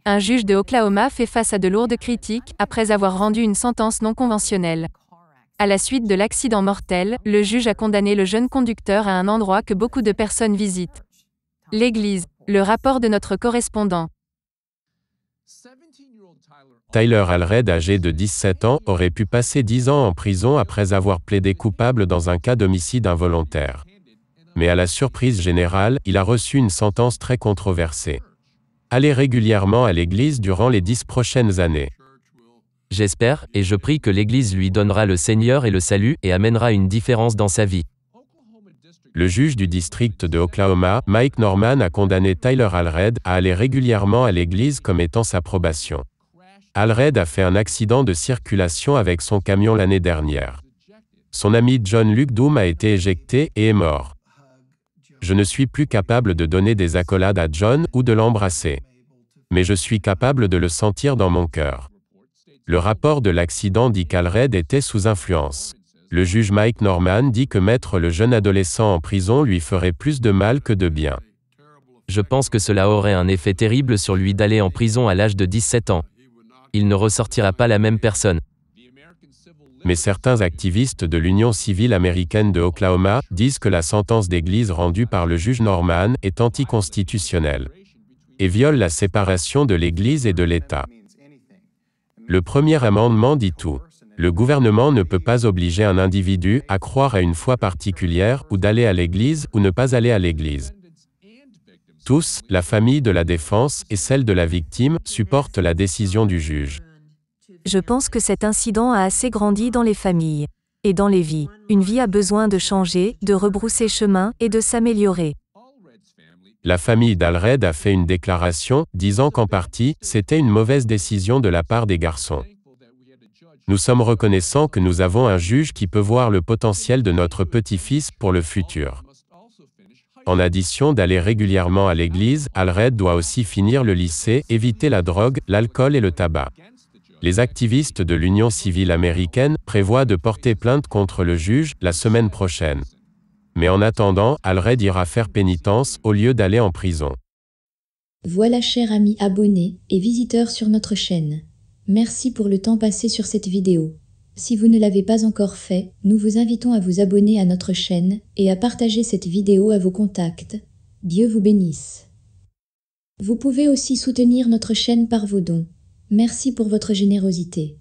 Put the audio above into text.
Un juge de Oklahoma fait face à de lourdes critiques après avoir rendu une sentence non conventionnelle. À la suite de l'accident mortel, le juge a condamné le jeune conducteur à un endroit que beaucoup de personnes visitent. L'église. Le rapport de notre correspondant. Tyler Allred, âgé de 17 ans, aurait pu passer 10 ans en prison après avoir plaidé coupable dans un cas d'homicide involontaire. Mais à la surprise générale, il a reçu une sentence très controversée. Aller régulièrement à l'église durant les 10 prochaines années. J'espère, et je prie que l'Église lui donnera le Seigneur et le salut et amènera une différence dans sa vie. Le juge du district de Oklahoma, Mike Norman, a condamné Tyler Allred à aller régulièrement à l'église comme étant sa probation. Allred a fait un accident de circulation avec son camion l'année dernière. Son ami John Luke Doom a été éjecté et est mort. Je ne suis plus capable de donner des accolades à John ou de l'embrasser. Mais je suis capable de le sentir dans mon cœur. Le rapport de l'accident dit qu'Allred était sous influence. Le juge Mike Norman dit que mettre le jeune adolescent en prison lui ferait plus de mal que de bien. Je pense que cela aurait un effet terrible sur lui d'aller en prison à l'âge de 17 ans. Il ne ressortira pas la même personne. Mais certains activistes de l'Union civile américaine de Oklahoma disent que la sentence d'église rendue par le juge Norman est anticonstitutionnelle et viole la séparation de l'Église et de l'État. Le premier amendement dit tout. Le gouvernement ne peut pas obliger un individu à croire à une foi particulière ou d'aller à l'église ou ne pas aller à l'église. Tous, la famille de la défense et celle de la victime, supportent la décision du juge. Je pense que cet incident a assez grandi dans les familles et dans les vies. Une vie a besoin de changer, de rebrousser chemin et de s'améliorer. La famille d'Allred a fait une déclaration, disant qu'en partie, c'était une mauvaise décision de la part des garçons. Nous sommes reconnaissants que nous avons un juge qui peut voir le potentiel de notre petit-fils pour le futur. En addition d'aller régulièrement à l'église, Allred doit aussi finir le lycée, éviter la drogue, l'alcool et le tabac. Les activistes de l'Union civile américaine prévoient de porter plainte contre le juge la semaine prochaine. Mais en attendant, Allred ira faire pénitence au lieu d'aller en prison. Voilà, chers amis abonnés et visiteurs sur notre chaîne. Merci pour le temps passé sur cette vidéo. Si vous ne l'avez pas encore fait, nous vous invitons à vous abonner à notre chaîne et à partager cette vidéo à vos contacts. Dieu vous bénisse. Vous pouvez aussi soutenir notre chaîne par vos dons. Merci pour votre générosité.